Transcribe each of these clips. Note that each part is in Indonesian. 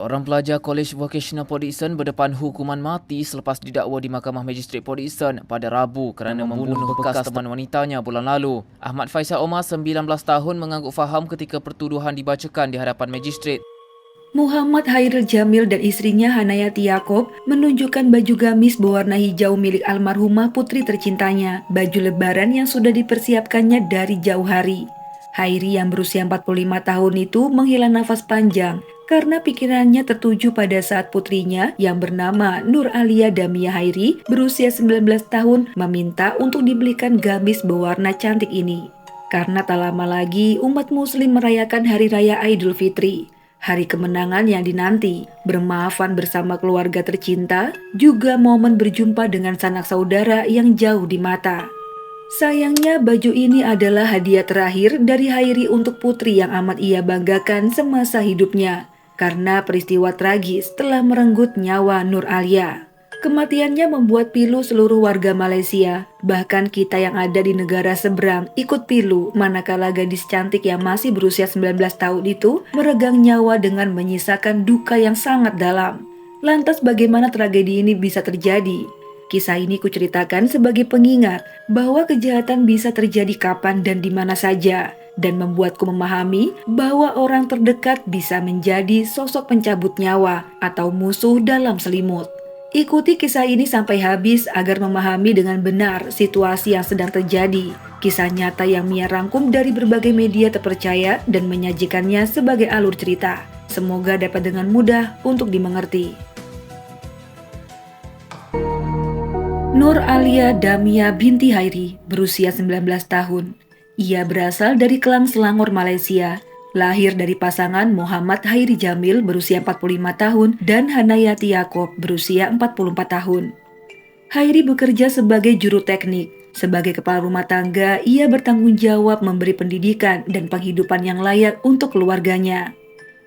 Orang pelajar Kolej Vocational Port Dickson berdepan hukuman mati selepas didakwa di Mahkamah Magistrate Port Dickson pada Rabu kerana membunuh bekas teman wanitanya bulan lalu. Ahmad Faisal Omar, 19 tahun, mengangguk faham ketika pertuduhan dibacakan di hadapan magistrate. Muhammad Hairil Jamil dan istrinya Hanayati Yaakob menunjukkan baju gamis berwarna hijau milik almarhumah putri tercintanya, baju lebaran yang sudah dipersiapkannya dari jauh hari. Hairi yang berusia 45 tahun itu menghela nafas panjang karena pikirannya tertuju pada saat putrinya yang bernama Nur Alia Damia Hairi berusia 19 tahun meminta untuk dibelikan gamis berwarna cantik ini. Karena tak lama lagi umat muslim merayakan Hari Raya Idul Fitri, hari kemenangan yang dinanti, bermaafan bersama keluarga tercinta, juga momen berjumpa dengan sanak saudara yang jauh di mata. Sayangnya baju ini adalah hadiah terakhir dari Hairi untuk putri yang amat ia banggakan semasa hidupnya, karena peristiwa tragis telah merenggut nyawa Nur Alia. Kematiannya membuat pilu seluruh warga Malaysia, bahkan kita yang ada di negara seberang ikut pilu manakala gadis cantik yang masih berusia 19 tahun itu meregang nyawa dengan menyisakan duka yang sangat dalam. Lantas bagaimana tragedi ini bisa terjadi? Kisah ini kuceritakan sebagai pengingat bahwa kejahatan bisa terjadi kapan dan di mana saja, dan membuatku memahami bahwa orang terdekat bisa menjadi sosok pencabut nyawa atau musuh dalam selimut. Ikuti kisah ini sampai habis agar memahami dengan benar situasi yang sedang terjadi. Kisah nyata yang Mia rangkum dari berbagai media terpercaya dan menyajikannya sebagai alur cerita. Semoga dapat dengan mudah untuk dimengerti. Nur Alia Damia binti Hairi berusia 19 tahun. Ia berasal dari Klang Selangor, Malaysia. Lahir dari pasangan Muhammad Hairi Jamil berusia 45 tahun dan Hanayati Yaakob berusia 44 tahun. Hairi bekerja sebagai juru teknik. Sebagai kepala rumah tangga, ia bertanggung jawab memberi pendidikan dan penghidupan yang layak untuk keluarganya.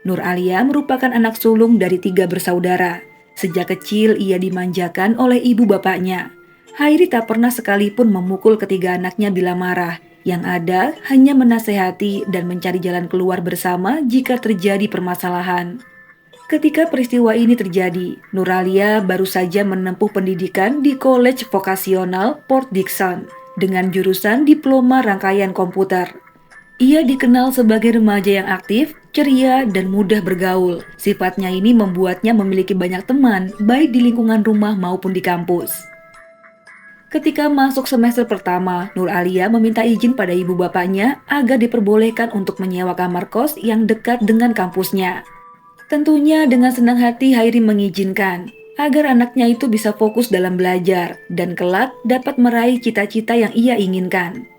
Nur Alia merupakan anak sulung dari 3 bersaudara. Sejak kecil ia dimanjakan oleh ibu bapaknya. Hairi tak pernah sekalipun memukul ketiga anaknya bila marah. Yang ada hanya menasehati dan mencari jalan keluar bersama jika terjadi permasalahan. Ketika peristiwa ini terjadi, Nur Alia baru saja menempuh pendidikan di Kolej Vocational Port Dickson dengan jurusan Diploma Rangkaian Komputer. Ia dikenal sebagai remaja yang aktif, ceria, dan mudah bergaul. Sifatnya ini membuatnya memiliki banyak teman, baik di lingkungan rumah maupun di kampus. Ketika masuk semester pertama, Nur Alia meminta izin pada ibu bapaknya agar diperbolehkan untuk menyewa kamar kos yang dekat dengan kampusnya. Tentunya dengan senang hati Hairi mengizinkan, agar anaknya itu bisa fokus dalam belajar dan kelak dapat meraih cita-cita yang ia inginkan.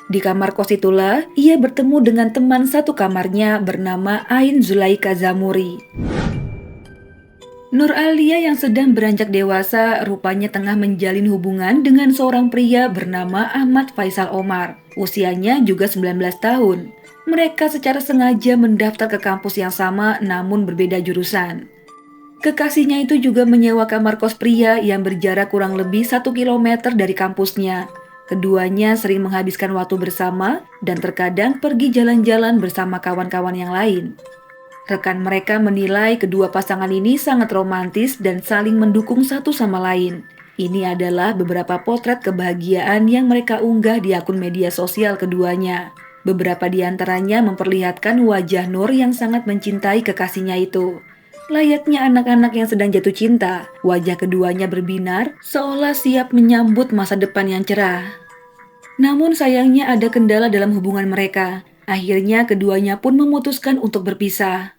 Di kamar kos itulah ia bertemu dengan teman satu kamarnya bernama Ain Zulaika Zamuri. Nur Alia yang sedang beranjak dewasa rupanya tengah menjalin hubungan dengan seorang pria bernama Ahmad Faisal Omar. Usianya juga 19 tahun. Mereka secara sengaja mendaftar ke kampus yang sama namun berbeda jurusan. Kekasihnya itu juga menyewa kamar kos pria yang berjarak kurang lebih 1 kilometer dari kampusnya. Keduanya sering menghabiskan waktu bersama dan terkadang pergi jalan-jalan bersama kawan-kawan yang lain. Rekan mereka menilai kedua pasangan ini sangat romantis dan saling mendukung satu sama lain. Ini adalah beberapa potret kebahagiaan yang mereka unggah di akun media sosial keduanya. Beberapa di antaranya memperlihatkan wajah Nur yang sangat mencintai kekasihnya itu. Layaknya anak-anak yang sedang jatuh cinta, wajah keduanya berbinar seolah siap menyambut masa depan yang cerah. Namun sayangnya ada kendala dalam hubungan mereka. Akhirnya keduanya pun memutuskan untuk berpisah.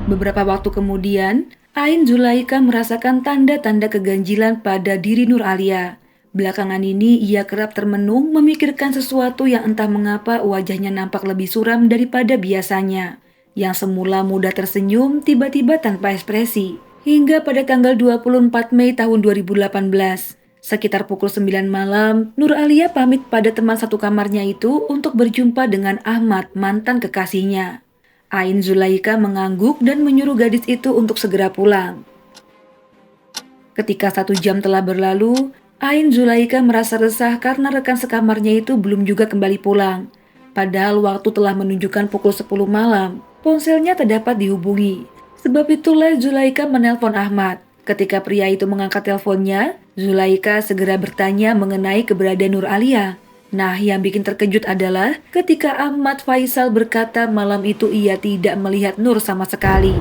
Beberapa waktu kemudian, Ain Zulaika merasakan tanda-tanda keganjilan pada diri Nur Alia. Belakangan ini ia kerap termenung memikirkan sesuatu yang entah mengapa wajahnya nampak lebih suram daripada biasanya. Yang semula mudah tersenyum tiba-tiba tanpa ekspresi. Hingga pada tanggal 24 Mei tahun 2018. Sekitar pukul 9 malam, Nur Alia pamit pada teman satu kamarnya itu untuk berjumpa dengan Ahmad, mantan kekasihnya. Ain Zulaika mengangguk dan menyuruh gadis itu untuk segera pulang. Ketika 1 jam telah berlalu, Ain Zulaika merasa resah karena rekan sekamarnya itu belum juga kembali pulang. Padahal waktu telah menunjukkan pukul 10 malam, ponselnya tak dapat dihubungi. Sebab itulah Zulaika menelpon Ahmad. Ketika pria itu mengangkat teleponnya, Zulaika segera bertanya mengenai keberadaan Nur Alia. Nah, yang bikin terkejut adalah ketika Ahmad Faisal berkata malam itu ia tidak melihat Nur sama sekali.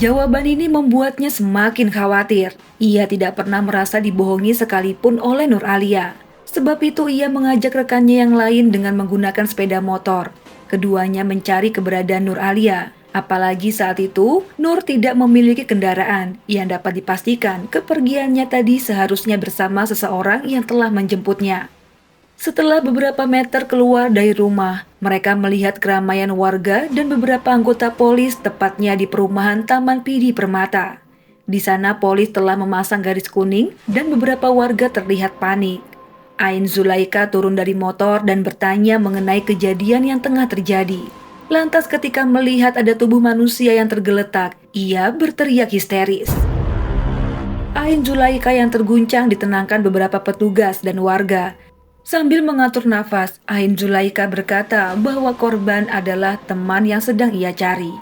Jawaban ini membuatnya semakin khawatir. Ia tidak pernah merasa dibohongi sekalipun oleh Nur Alia. Sebab itu ia mengajak rekannya yang lain dengan menggunakan sepeda motor. Keduanya mencari keberadaan Nur Alia. Apalagi saat itu, Nur tidak memiliki kendaraan yang dapat dipastikan kepergiannya tadi seharusnya bersama seseorang yang telah menjemputnya. Setelah beberapa meter keluar dari rumah, mereka melihat keramaian warga dan beberapa anggota polis tepatnya di perumahan Taman Pidi Permata. Di sana polis telah memasang garis kuning dan beberapa warga terlihat panik. Ain Zulaika turun dari motor dan bertanya mengenai kejadian yang tengah terjadi. Lantas ketika melihat ada tubuh manusia yang tergeletak, ia berteriak histeris. Ain Zulaika yang terguncang ditenangkan beberapa petugas dan warga. Sambil mengatur nafas, Ain Zulaika berkata bahwa korban adalah teman yang sedang ia cari.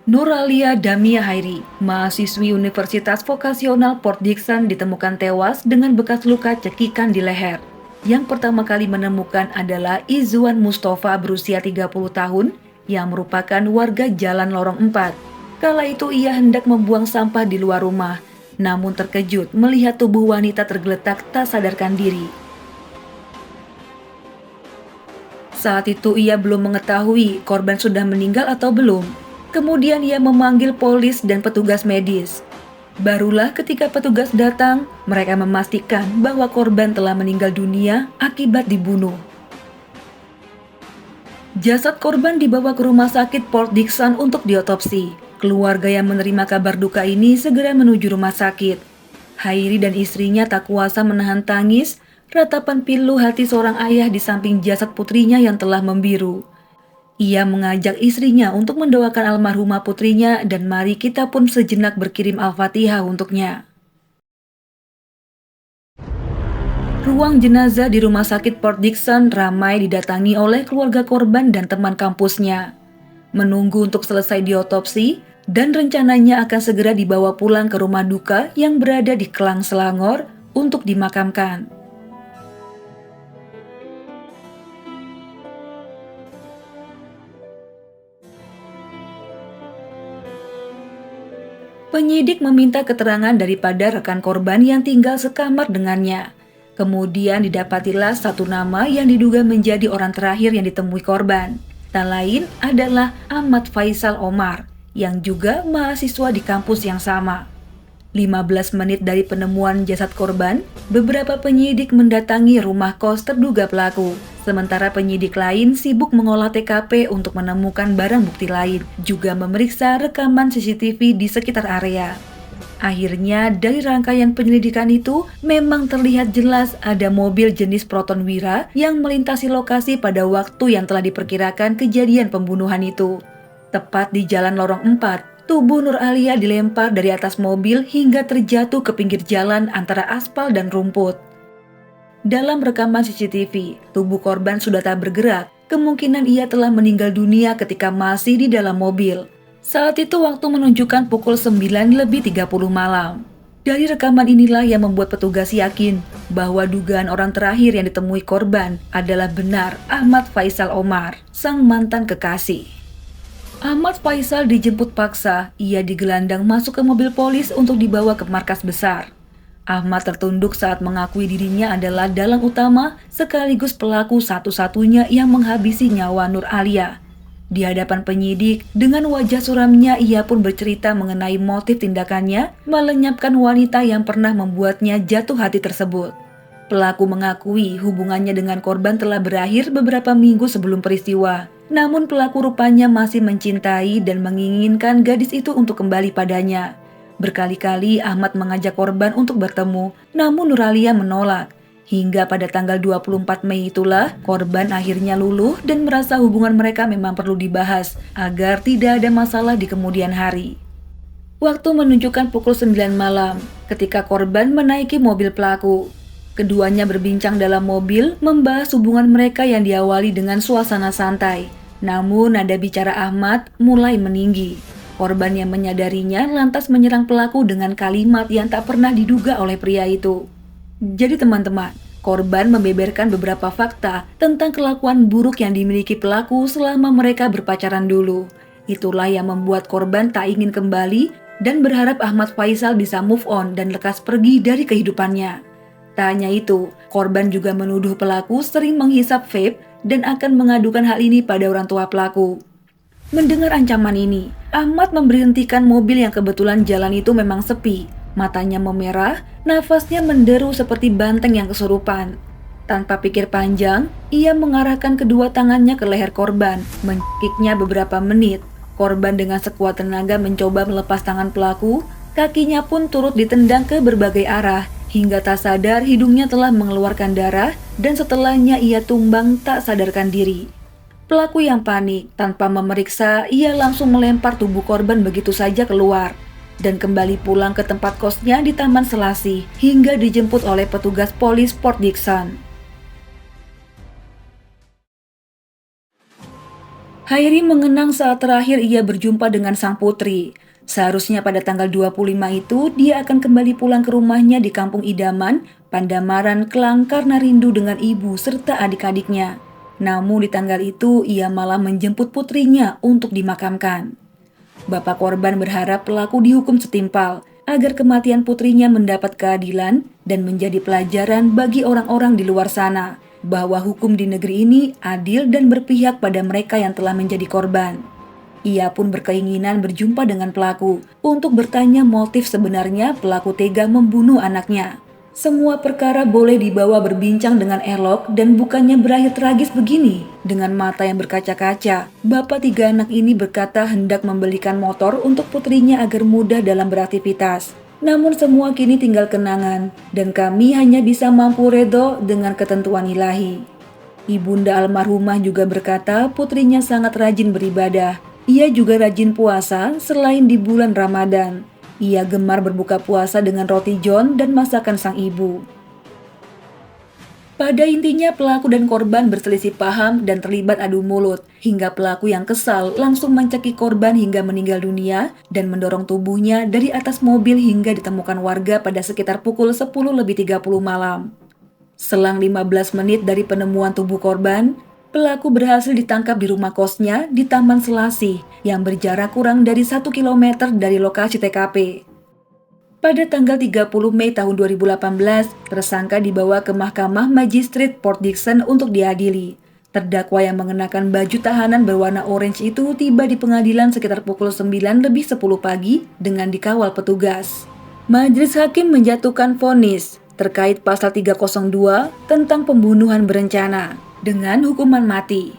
Nur Alia Damia Hairi, mahasiswi Universitas Vokasional Port Dickson ditemukan tewas dengan bekas luka cekikan di leher. Yang pertama kali menemukan adalah Izwan Mustafa berusia 30 tahun yang merupakan warga Jalan Lorong 4. Kala itu ia hendak membuang sampah di luar rumah, namun terkejut melihat tubuh wanita tergeletak tak sadarkan diri. Saat itu ia belum mengetahui korban sudah meninggal atau belum. Kemudian ia memanggil polis dan petugas medis. Barulah ketika petugas datang, mereka memastikan bahwa korban telah meninggal dunia akibat dibunuh. Jasad korban dibawa ke rumah sakit Port Dickson untuk diotopsi. Keluarga yang menerima kabar duka ini segera menuju rumah sakit. Hairi dan istrinya tak kuasa menahan tangis, ratapan pilu hati seorang ayah di samping jasad putrinya yang telah membiru. Ia mengajak istrinya untuk mendoakan almarhumah putrinya dan mari kita pun sejenak berkirim Al-Fatihah untuknya. Ruang jenazah di rumah sakit Port Dickson ramai didatangi oleh keluarga korban dan teman kampusnya. Menunggu untuk selesai diotopsi dan rencananya akan segera dibawa pulang ke rumah duka yang berada di Kelang Selangor untuk dimakamkan. Penyidik meminta keterangan daripada rekan korban yang tinggal sekamar dengannya. Kemudian didapatilah satu nama yang diduga menjadi orang terakhir yang ditemui korban. Tak lain adalah Ahmad Faisal Omar, yang juga mahasiswa di kampus yang sama. 15 menit dari penemuan jasad korban, beberapa penyidik mendatangi rumah kos terduga pelaku. Sementara penyidik lain sibuk mengolah TKP untuk menemukan barang bukti lain, juga memeriksa rekaman CCTV di sekitar area. Akhirnya dari rangkaian penyelidikan itu memang terlihat jelas ada mobil jenis Proton Wira yang melintasi lokasi pada waktu yang telah diperkirakan kejadian pembunuhan itu. Tepat di Jalan Lorong 4, tubuh Nur Alia dilempar dari atas mobil hingga terjatuh ke pinggir jalan antara aspal dan rumput. Dalam rekaman CCTV, tubuh korban sudah tak bergerak. Kemungkinan ia telah meninggal dunia ketika masih di dalam mobil. Saat itu waktu menunjukkan pukul 9:30 malam. Dari rekaman inilah yang membuat petugas yakin bahwa dugaan orang terakhir yang ditemui korban adalah benar Ahmad Faisal Omar, sang mantan kekasih. Ahmad Faisal dijemput paksa, ia digelandang masuk ke mobil polis untuk dibawa ke markas besar. Ahmad tertunduk saat mengakui dirinya adalah dalang utama sekaligus pelaku satu-satunya yang menghabisi nyawa Nur Alia. Di hadapan penyidik, dengan wajah suramnya ia pun bercerita mengenai motif tindakannya melenyapkan wanita yang pernah membuatnya jatuh hati tersebut. Pelaku mengakui hubungannya dengan korban telah berakhir beberapa minggu sebelum peristiwa. Namun pelaku rupanya masih mencintai dan menginginkan gadis itu untuk kembali padanya. Berkali-kali Ahmad mengajak korban untuk bertemu, namun Nur Alia menolak. Hingga pada tanggal 24 Mei itulah korban akhirnya luluh dan merasa hubungan mereka memang perlu dibahas agar tidak ada masalah di kemudian hari. Waktu menunjukkan pukul 9 malam ketika korban menaiki mobil pelaku. Keduanya berbincang dalam mobil membahas hubungan mereka yang diawali dengan suasana santai. Namun nada bicara Ahmad mulai meninggi. Korban yang menyadarinya lantas menyerang pelaku dengan kalimat yang tak pernah diduga oleh pria itu. Jadi teman-teman, korban membeberkan beberapa fakta tentang kelakuan buruk yang dimiliki pelaku selama mereka berpacaran dulu. Itulah yang membuat korban tak ingin kembali dan berharap Ahmad Faisal bisa move on dan lekas pergi dari kehidupannya. Tak hanya itu, korban juga menuduh pelaku sering menghisap vape dan akan mengadukan hal ini pada orang tua pelaku. Mendengar ancaman ini, Ahmad memberhentikan mobil yang kebetulan jalan itu memang sepi. Matanya memerah, nafasnya menderu seperti banteng yang kesurupan. Tanpa pikir panjang, ia mengarahkan kedua tangannya ke leher korban, mencekiknya beberapa menit. Korban dengan sekuat tenaga mencoba melepas tangan pelaku, kakinya pun turut ditendang ke berbagai arah, hingga tak sadar hidungnya telah mengeluarkan darah dan setelahnya ia tumbang tak sadarkan diri. Pelaku yang panik, tanpa memeriksa, ia langsung melempar tubuh korban begitu saja keluar dan kembali pulang ke tempat kosnya di Taman Selasih hingga dijemput oleh petugas polis Port Dickson. Hairi mengenang saat terakhir ia berjumpa dengan sang putri. Seharusnya pada tanggal 25 itu dia akan kembali pulang ke rumahnya di Kampung Idaman, Pandamaran, Klang karena rindu dengan ibu serta adik-adiknya. Namun di tanggal itu ia malah menjemput putrinya untuk dimakamkan. Bapak korban berharap pelaku dihukum setimpal agar kematian putrinya mendapat keadilan dan menjadi pelajaran bagi orang-orang di luar sana bahwa hukum di negeri ini adil dan berpihak pada mereka yang telah menjadi korban. Ia pun berkeinginan berjumpa dengan pelaku untuk bertanya motif sebenarnya pelaku tega membunuh anaknya. Semua perkara boleh dibawa berbincang dengan elok dan bukannya berakhir tragis begini. Dengan mata yang berkaca-kaca, bapak 3 anak ini berkata hendak membelikan motor untuk putrinya agar mudah dalam beraktivitas. Namun semua kini tinggal kenangan, dan kami hanya bisa mampu redho dengan ketentuan ilahi. Ibunda almarhumah juga berkata putrinya sangat rajin beribadah. Ia juga rajin puasa selain di bulan Ramadan. Ia gemar berbuka puasa dengan roti john dan masakan sang ibu. Pada intinya pelaku dan korban berselisih paham dan terlibat adu mulut, hingga pelaku yang kesal langsung mencekik korban hingga meninggal dunia dan mendorong tubuhnya dari atas mobil hingga ditemukan warga pada sekitar pukul 10:30 malam. Selang 15 menit dari penemuan tubuh korban, pelaku berhasil ditangkap di rumah kosnya di Taman Selasih yang berjarak kurang dari 1 km dari lokasi TKP. Pada tanggal 30 Mei tahun 2018, tersangka dibawa ke Mahkamah Magistrate Port Dickson untuk diadili. Terdakwa yang mengenakan baju tahanan berwarna orange itu tiba di pengadilan sekitar pukul 9:10 pagi dengan dikawal petugas. Majelis hakim menjatuhkan vonis terkait pasal 302 tentang pembunuhan berencana dengan hukuman mati.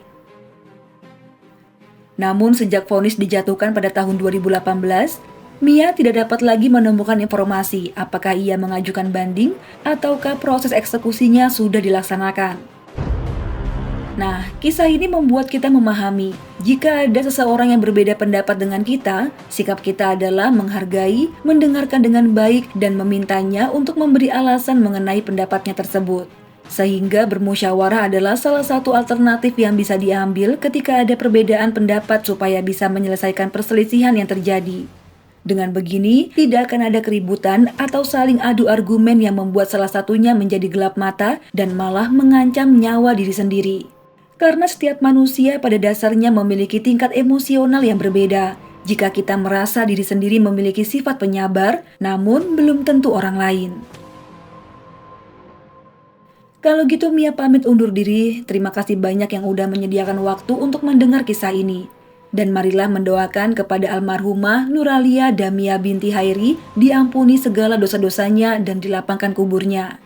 Namun sejak vonis dijatuhkan pada tahun 2018, Mia tidak dapat lagi menemukan informasi apakah ia mengajukan banding ataukah proses eksekusinya sudah dilaksanakan. Nah, kisah ini membuat kita memahami jika ada seseorang yang berbeda pendapat dengan kita, sikap kita adalah menghargai, mendengarkan dengan baik, dan memintanya untuk memberi alasan mengenai pendapatnya tersebut. Sehingga bermusyawarah adalah salah satu alternatif yang bisa diambil ketika ada perbedaan pendapat supaya bisa menyelesaikan perselisihan yang terjadi. Dengan begini, tidak akan ada keributan atau saling adu argumen yang membuat salah satunya menjadi gelap mata dan malah mengancam nyawa diri sendiri. Karena setiap manusia pada dasarnya memiliki tingkat emosional yang berbeda. Jika kita merasa diri sendiri memiliki sifat penyabar, namun belum tentu orang lain. Kalau gitu Mia pamit undur diri, terima kasih banyak yang udah menyediakan waktu untuk mendengar kisah ini. Dan marilah mendoakan kepada almarhumah Nuralia Damia binti Hairi diampuni segala dosa-dosanya dan dilapangkan kuburnya.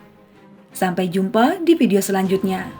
Sampai jumpa di video selanjutnya.